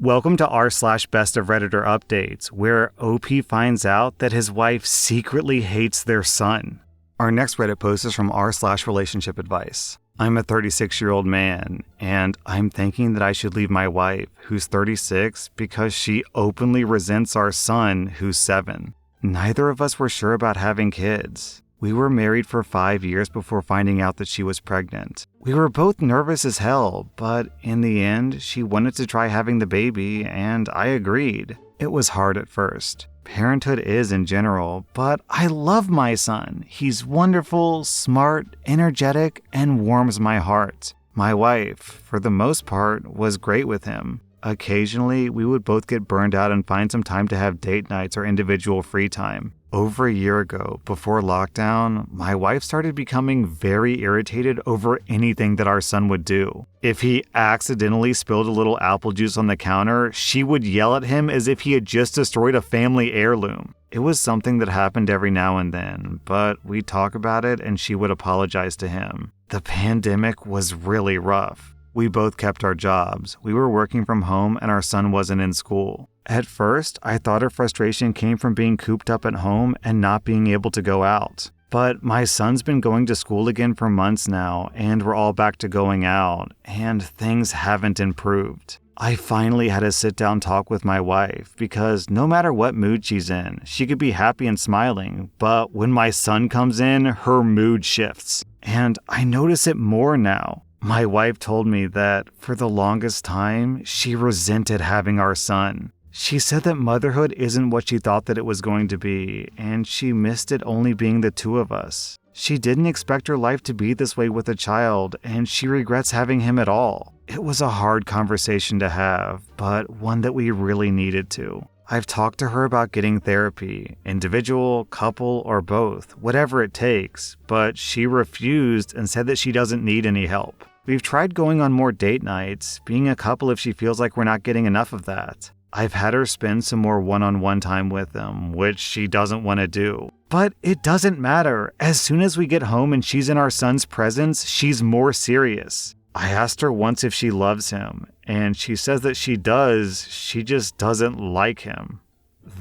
Welcome to r/Bestof Redditor Updates, where OP finds out that his wife secretly hates their son. Our next Reddit post is from r/Relationship Advice. I'm a 36-year-old man, and I'm thinking that I should leave my wife, who's 36, because she openly resents our son, who's 7. Neither of us were sure about having kids. We were married for 5 years before finding out that she was pregnant. We were both nervous as hell, but in the end, she wanted to try having the baby, and I agreed. It was hard at first. Parenthood is in general, but I love my son. He's wonderful, smart, energetic, and warms my heart. My wife, for the most part, was great with him. Occasionally, we would both get burned out and find some time to have date nights or individual free time. Over a year ago, before lockdown, my wife started becoming very irritated over anything that our son would do. If he accidentally spilled a little apple juice on the counter, she would yell at him as if he had just destroyed a family heirloom. It was something that happened every now and then, but we'd talk about it and she would apologize to him. The pandemic was really rough. We both kept our jobs. We were working from home and our son wasn't in school. At first, I thought her frustration came from being cooped up at home and not being able to go out. But my son's been going to school again for months now, and we're all back to going out, and things haven't improved. I finally had a sit-down talk with my wife because no matter what mood she's in, she could be happy and smiling, but when my son comes in, her mood shifts. And I notice it more now. My wife told me that for the longest time, she resented having our son. She said that motherhood isn't what she thought that it was going to be, and she missed it only being the two of us. She didn't expect her life to be this way with a child, and she regrets having him at all. It was a hard conversation to have, but one that we really needed to. I've talked to her about getting therapy, individual, couple, or both, whatever it takes, but she refused and said that she doesn't need any help. We've tried going on more date nights, being a couple if she feels like we're not getting enough of that. I've had her spend some more one-on-one time with him, which she doesn't want to do. But it doesn't matter. As soon as we get home and she's in our son's presence, she's more serious. I asked her once if she loves him, and she says that she does, she just doesn't like him.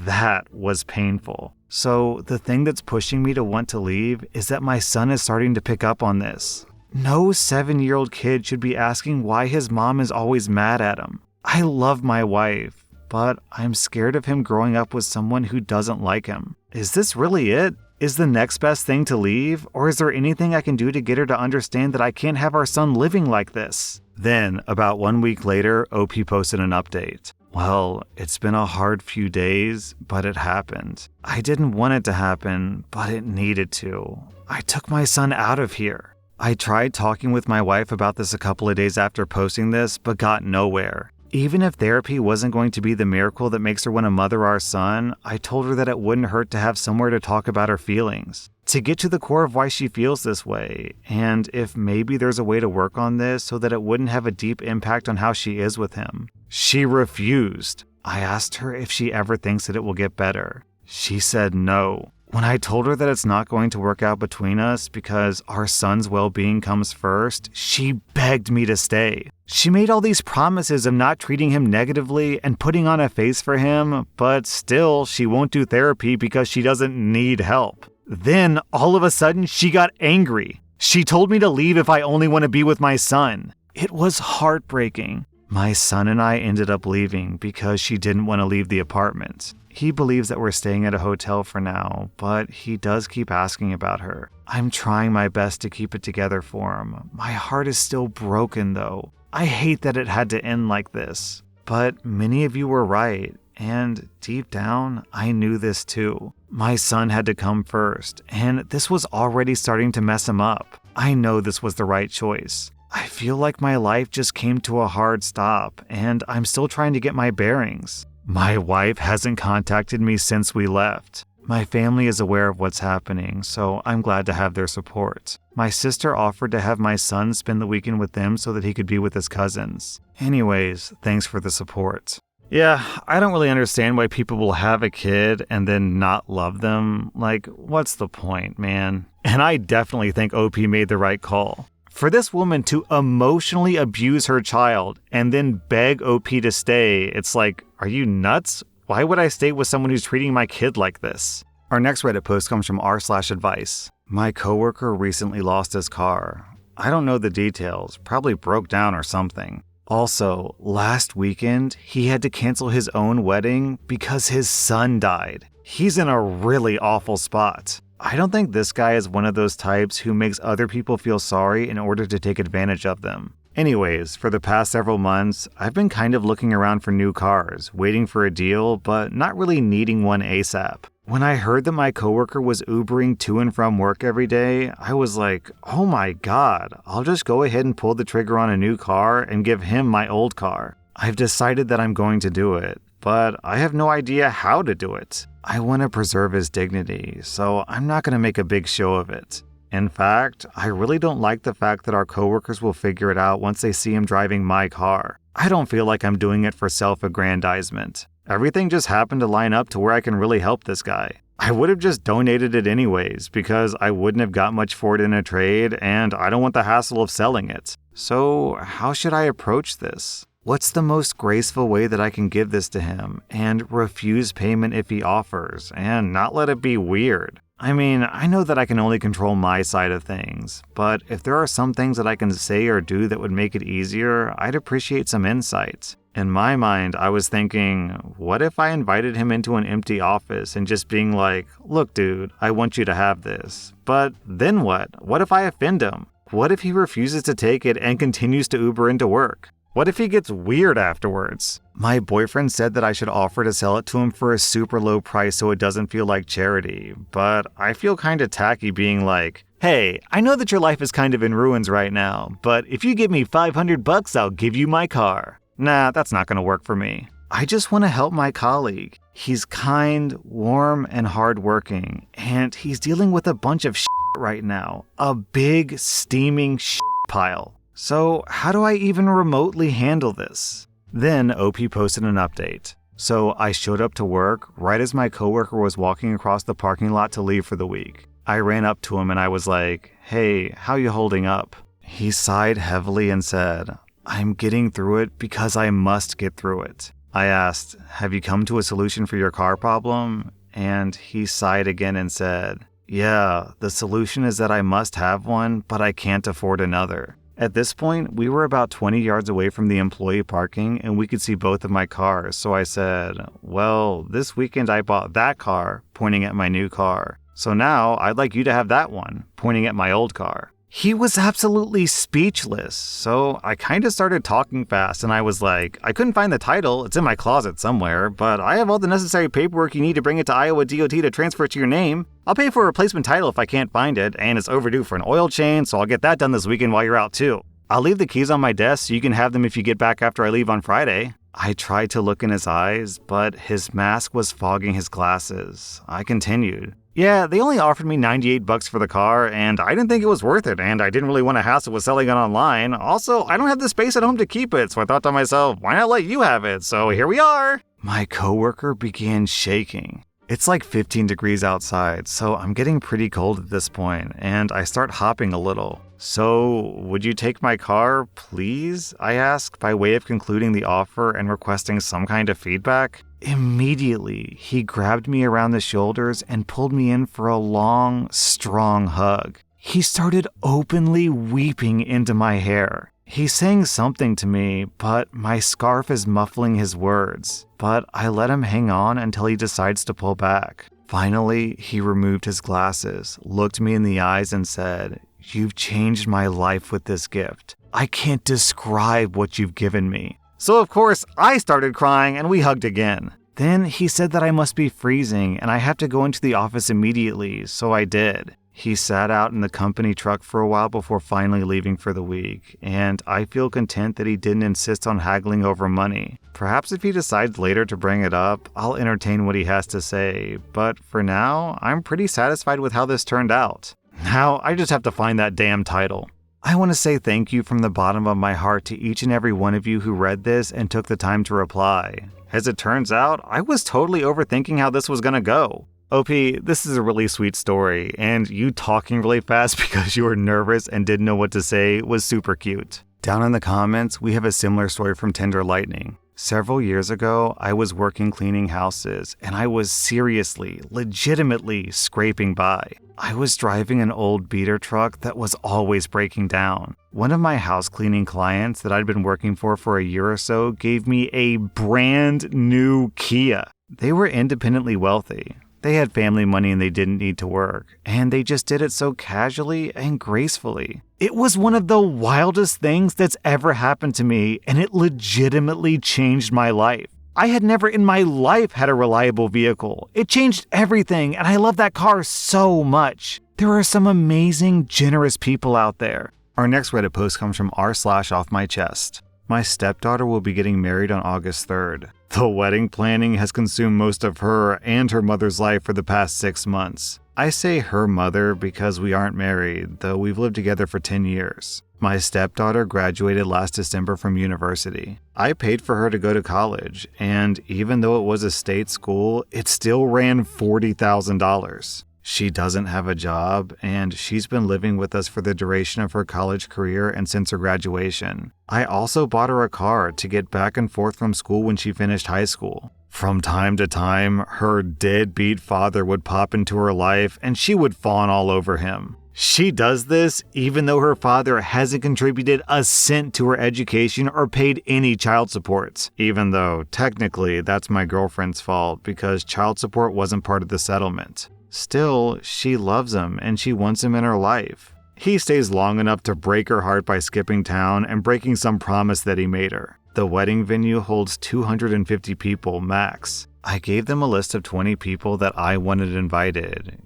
That was painful. So the thing that's pushing me to want to leave is that my son is starting to pick up on this. No 7-year-old kid should be asking why his mom is always mad at him. I love my wife, but I'm scared of him growing up with someone who doesn't like him. Is this really it? Is the next best thing to leave? Or is there anything I can do to get her to understand that I can't have our son living like this? Then, about 1 week later, OP posted an update. Well, it's been a hard few days, but it happened. I didn't want it to happen, but it needed to. I took my son out of here. I tried talking with my wife about this a couple of days after posting this, but got nowhere. Even if therapy wasn't going to be the miracle that makes her want to mother our son, I told her that it wouldn't hurt to have somewhere to talk about her feelings, to get to the core of why she feels this way, and if maybe there's a way to work on this so that it wouldn't have a deep impact on how she is with him. She refused. I asked her if she ever thinks that it will get better. She said no. When I told her that it's not going to work out between us because our son's well-being comes first, she begged me to stay. She made all these promises of not treating him negatively and putting on a face for him, but still she won't do therapy because she doesn't need help. Then, all of a sudden, she got angry. She told me to leave if I only want to be with my son. It was heartbreaking. My son and I ended up leaving because she didn't want to leave the apartment. He believes that we're staying at a hotel for now, but he does keep asking about her. I'm trying my best to keep it together for him. My heart is still broken, though. I hate that it had to end like this. But many of you were right, and deep down, I knew this too. My son had to come first, and this was already starting to mess him up. I know this was the right choice. I feel like my life just came to a hard stop, and I'm still trying to get my bearings. My wife hasn't contacted me since we left. My family is aware of what's happening, so I'm glad to have their support. My sister offered to have my son spend the weekend with them so that he could be with his cousins. Anyways, thanks for the support. Yeah, I don't really understand why people will have a kid and then not love them. Like, what's the point, man? And I definitely think OP made the right call. For this woman to emotionally abuse her child and then beg OP to stay, it's like, are you nuts? Why would I stay with someone who's treating my kid like this? Our next Reddit post comes from rSlash advice. My coworker recently lost his car. I don't know the details, probably broke down or something. Also, last weekend, he had to cancel his own wedding because his son died. He's in a really awful spot. I don't think this guy is one of those types who makes other people feel sorry in order to take advantage of them. Anyways, for the past several months, I've been kind of looking around for new cars, waiting for a deal, but not really needing one ASAP. When I heard that my coworker was Ubering to and from work every day, I was like, oh my god, I'll just go ahead and pull the trigger on a new car and give him my old car. I've decided that I'm going to do it, but I have no idea how to do it. I want to preserve his dignity, so I'm not going to make a big show of it. In fact, I really don't like the fact that our coworkers will figure it out once they see him driving my car. I don't feel like I'm doing it for self-aggrandizement. Everything just happened to line up to where I can really help this guy. I would have just donated it anyways, because I wouldn't have got much for it in a trade, and I don't want the hassle of selling it. So, how should I approach this? What's the most graceful way that I can give this to him, and refuse payment if he offers, and not let it be weird? I mean, I know that I can only control my side of things, but if there are some things that I can say or do that would make it easier, I'd appreciate some insight. In my mind, I was thinking, what if I invited him into an empty office and just being like, look dude, I want you to have this. But then what? What if I offend him? What if he refuses to take it and continues to Uber into work? What if he gets weird afterwards? My boyfriend said that I should offer to sell it to him for a super low price so it doesn't feel like charity, but I feel kinda tacky being like, hey, I know that your life is kind of in ruins right now, but if you give me $500, I'll give you my car. Nah, that's not gonna work for me. I just want to help my colleague. He's kind, warm, and hardworking, and he's dealing with a bunch of shit right now. A big, steaming shit pile. So how do I even remotely handle this? Then OP posted an update. So I showed up to work right as my coworker was walking across the parking lot to leave for the week. I ran up to him and I was like, hey, how you holding up? He sighed heavily and said, I'm getting through it because I must get through it. I asked, have you come to a solution for your car problem? And he sighed again and said, yeah, the solution is that I must have one, but I can't afford another. At this point, we were about 20 yards away from the employee parking and we could see both of my cars, so I said, well, this weekend I bought that car, pointing at my new car. So now I'd like you to have that one, pointing at my old car. He was absolutely speechless, so I kind of started talking fast and I was like, I couldn't find the title, it's in my closet somewhere, but I have all the necessary paperwork you need to bring it to Iowa DOT to transfer it to your name. I'll pay for a replacement title if I can't find it, and it's overdue for an oil change, so I'll get that done this weekend while you're out too. I'll leave the keys on my desk so you can have them if you get back after I leave on Friday. I tried to look in his eyes, but his mask was fogging his glasses. I continued. Yeah, they only offered me $98 for the car, and I didn't think it was worth it, and I didn't really want to hassle with selling it online. Also, I don't have the space at home to keep it, so I thought to myself, why not let you have it? So here we are. My coworker began shaking. It's like 15 degrees outside, so I'm getting pretty cold at this point, and I start hopping a little. So, would you take my car, please? I asked, by way of concluding the offer and requesting some kind of feedback. Immediately, he grabbed me around the shoulders and pulled me in for a long, strong hug. He started openly weeping into my hair. He's saying something to me, but my scarf is muffling his words. But I let him hang on until he decides to pull back. Finally, he removed his glasses, looked me in the eyes and said, "You've changed my life with this gift. I can't describe what you've given me." So of course, I started crying and we hugged again. Then he said that I must be freezing and I have to go into the office immediately, so I did. He sat out in the company truck for a while before finally leaving for the week, and I feel content that he didn't insist on haggling over money. Perhaps if he decides later to bring it up, I'll entertain what he has to say, but for now, I'm pretty satisfied with how this turned out. Now, I just have to find that damn title. I want to say thank you from the bottom of my heart to each and every one of you who read this and took the time to reply. As it turns out, I was totally overthinking how this was going to go. OP, this is a really sweet story, and you talking really fast because you were nervous and didn't know what to say was super cute. Down in the comments, we have a similar story from Tender Lightning. Several years ago, I was working cleaning houses, and I was seriously, legitimately scraping by. I was driving an old beater truck that was always breaking down. One of my house cleaning clients that I'd been working for a year or so gave me a brand new Kia. They were independently wealthy. They had family money and they didn't need to work, and they just did it so casually and gracefully. It was one of the wildest things that's ever happened to me, and it legitimately changed my life. I had never in my life had a reliable vehicle. It changed everything, and I love that car so much. There are some amazing, generous people out there. Our next Reddit post comes from rSlash off my chest. My stepdaughter will be getting married on August 3rd. The wedding planning has consumed most of her and her mother's life for the past 6 months. I say her mother because we aren't married, though we've lived together for 10 years. My stepdaughter graduated last December from university. I paid for her to go to college, and even though it was a state school, it still ran $40,000. She doesn't have a job, and she's been living with us for the duration of her college career and since her graduation. I also bought her a car to get back and forth from school when she finished high school. From time to time, her deadbeat father would pop into her life, and she would fawn all over him. She does this even though her father hasn't contributed a cent to her education or paid any child support, even though technically that's my girlfriend's fault because child support wasn't part of the settlement. Still, she loves him and she wants him in her life. He stays long enough to break her heart by skipping town and breaking some promise that he made her. The wedding venue holds 250 people max. I gave them a list of 20 people that I wanted invited,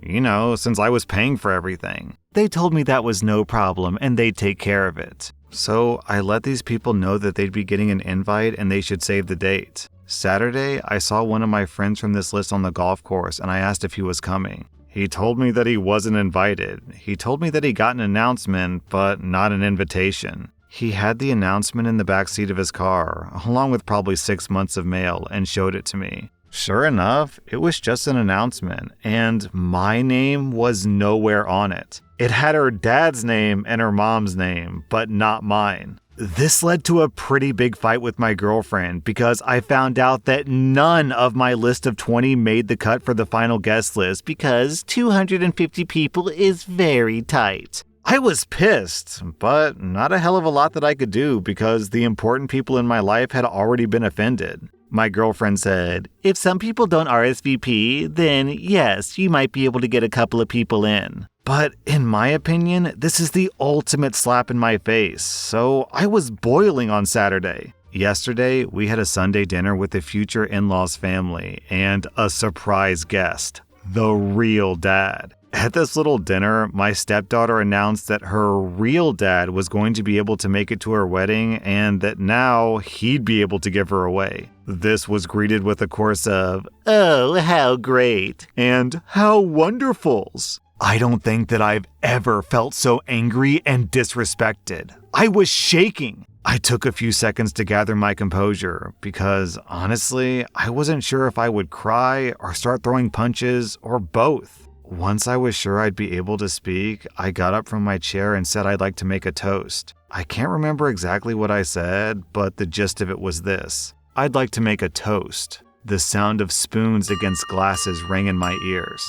since I was paying for everything. They told me that was no problem and they'd take care of it. So I let these people know that they'd be getting an invite and they should save the date. Saturday, I saw one of my friends from this list on the golf course and I asked if he was coming. He told me that he wasn't invited. He told me that he got an announcement, but not an invitation. He had the announcement in the back seat of his car, along with probably 6 months of mail, and showed it to me. Sure enough, it was just an announcement, and my name was nowhere on it. It had her dad's name and her mom's name, but not mine. This led to a pretty big fight with my girlfriend because I found out that none of my list of 20 made the cut for the final guest list because 250 people is very tight. I was pissed, but not a hell of a lot that I could do because the important people in my life had already been offended. My girlfriend said, if some people don't RSVP, then yes, you might be able to get a couple of people in. But in my opinion, this is the ultimate slap in my face, so I was boiling on Saturday. Yesterday, we had a Sunday dinner with the future in-laws family and a surprise guest, the real dad. At this little dinner, my stepdaughter announced that her real dad was going to be able to make it to her wedding and that now he'd be able to give her away. This was greeted with a chorus of, "Oh, how great," and "How wonderfuls." I don't think that I've ever felt so angry and disrespected. I was shaking. I took a few seconds to gather my composure because, honestly, I wasn't sure if I would cry or start throwing punches or both. Once I was sure I'd be able to speak, I got up from my chair and said I'd like to make a toast. I can't remember exactly what I said, but the gist of it was this. I'd like to make a toast. The sound of spoons against glasses rang in my ears.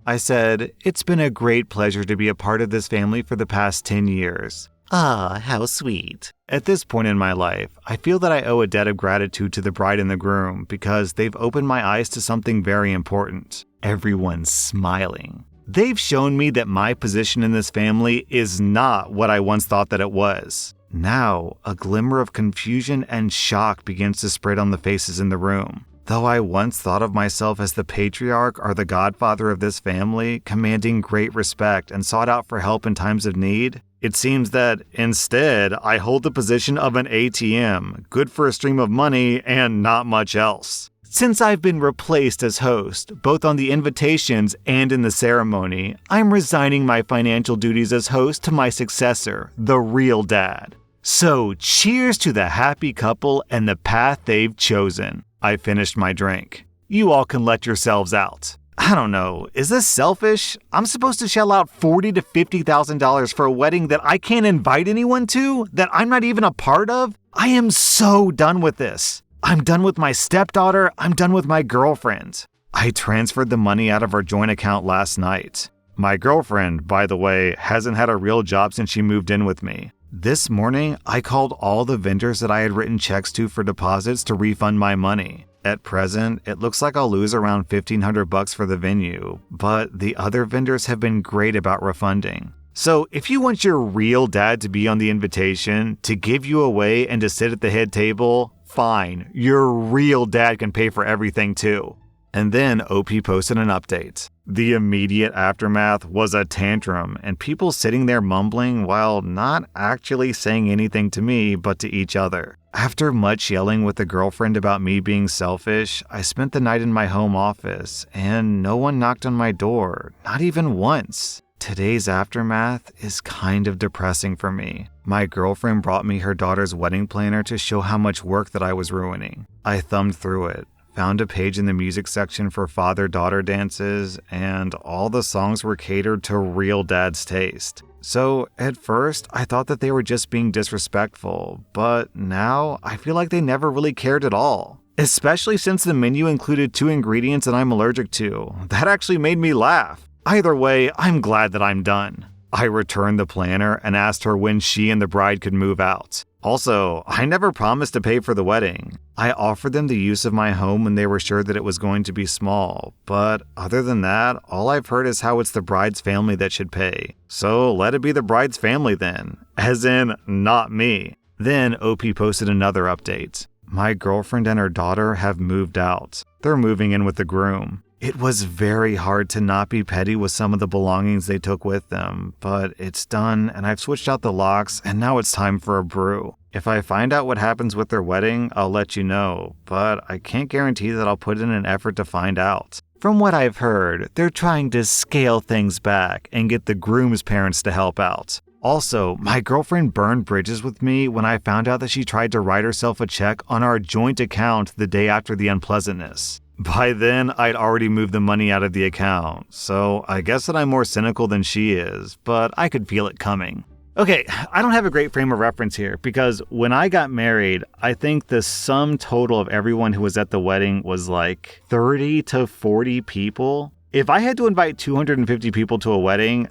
I said, it's been a great pleasure to be a part of this family for the past 10 years. Ah, how sweet. At this point in my life, I feel that I owe a debt of gratitude to the bride and the groom because they've opened my eyes to something very important. Everyone's smiling. They've shown me that my position in this family is not what I once thought that it was. Now, a glimmer of confusion and shock begins to spread on the faces in the room. Though I once thought of myself as the patriarch or the godfather of this family, commanding great respect and sought out for help in times of need, it seems that instead I hold the position of an ATM, good for a stream of money and not much else. Since I've been replaced as host, both on the invitations and in the ceremony, I'm resigning my financial duties as host to my successor, the real dad. So cheers to the happy couple and the path they've chosen. I finished my drink. You all can let yourselves out. I don't know, is this selfish? I'm supposed to shell out $40,000 to $50,000 for a wedding that I can't invite anyone to? That I'm not even a part of? I am so done with this. I'm done with my stepdaughter. I'm done with my girlfriend. I transferred the money out of our joint account last night. My girlfriend, by the way, hasn't had a real job since she moved in with me. This morning, I called all the vendors that I had written checks to for deposits to refund my money. At present, it looks like I'll lose around $1,500 for the venue, but the other vendors have been great about refunding. So if you want your real dad to be on the invitation, to give you away and to sit at the head table, fine, your real dad can pay for everything too. And then OP posted an update. The immediate aftermath was a tantrum and people sitting there mumbling while not actually saying anything to me but to each other. After much yelling with a girlfriend about me being selfish, I spent the night in my home office and no one knocked on my door, not even once. Today's aftermath is kind of depressing for me. My girlfriend brought me her daughter's wedding planner to show how much work that I was ruining. I thumbed through it, found a page in the music section for father-daughter dances, and all the songs were catered to real dad's taste. So at first, I thought that they were just being disrespectful, but now I feel like they never really cared at all. Especially since the menu included 2 ingredients that I'm allergic to. That actually made me laugh. Either way, I'm glad that I'm done. I returned the planner and asked her when she and the bride could move out. Also, I never promised to pay for the wedding. I offered them the use of my home when they were sure that it was going to be small, but other than that, all I've heard is how it's the bride's family that should pay. So let it be the bride's family then, as in, not me. Then OP posted another update. My girlfriend and her daughter have moved out. They're moving in with the groom. It was very hard to not be petty with some of the belongings they took with them, but it's done and I've switched out the locks and now it's time for a brew. If I find out what happens with their wedding, I'll let you know, but I can't guarantee that I'll put in an effort to find out. From what I've heard, they're trying to scale things back and get the groom's parents to help out. Also, my girlfriend burned bridges with me when I found out that she tried to write herself a check on our joint account the day after the unpleasantness. By then, I'd already moved the money out of the account, so I guess that I'm more cynical than she is, but I could feel it coming. Okay, I don't have a great frame of reference here, because when I got married, I think the sum total of everyone who was at the wedding was like 30 to 40 people. If I had to invite 250 people to a wedding,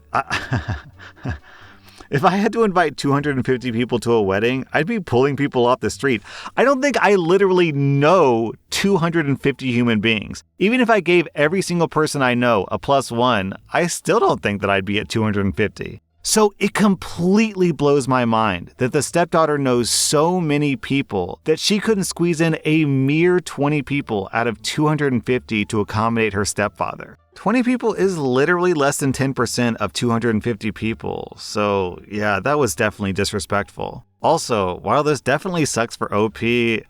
If I had to invite 250 people to a wedding, I'd be pulling people off the street. I don't think I literally know 250 human beings. Even if I gave every single person I know a +1, I still don't think that I'd be at 250. So it completely blows my mind that the stepdaughter knows so many people that she couldn't squeeze in a mere 20 people out of 250 to accommodate her stepfather. 20 people is literally less than 10% of 250 people, so yeah, that was definitely disrespectful. Also, while this definitely sucks for OP,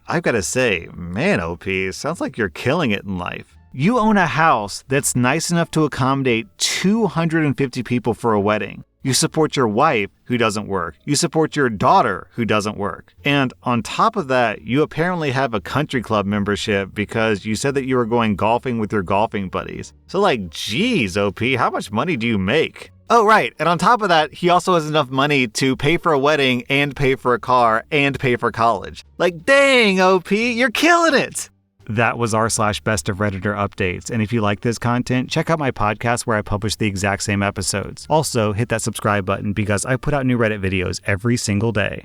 I've gotta say, man OP, sounds like you're killing it in life. You own a house that's nice enough to accommodate 250 people for a wedding. You support your wife, who doesn't work. You support your daughter, who doesn't work. And on top of that, you apparently have a country club membership because you said that you were going golfing with your golfing buddies. So like, geez, OP, how much money do you make? Oh, right. And on top of that, he also has enough money to pay for a wedding and pay for a car and pay for college. Like, dang, OP, you're killing it. That was r/Best of Redditor updates. And if you like this content, check out my podcast where I publish the exact same episodes. Also, hit that subscribe button because I put out new Reddit videos every single day.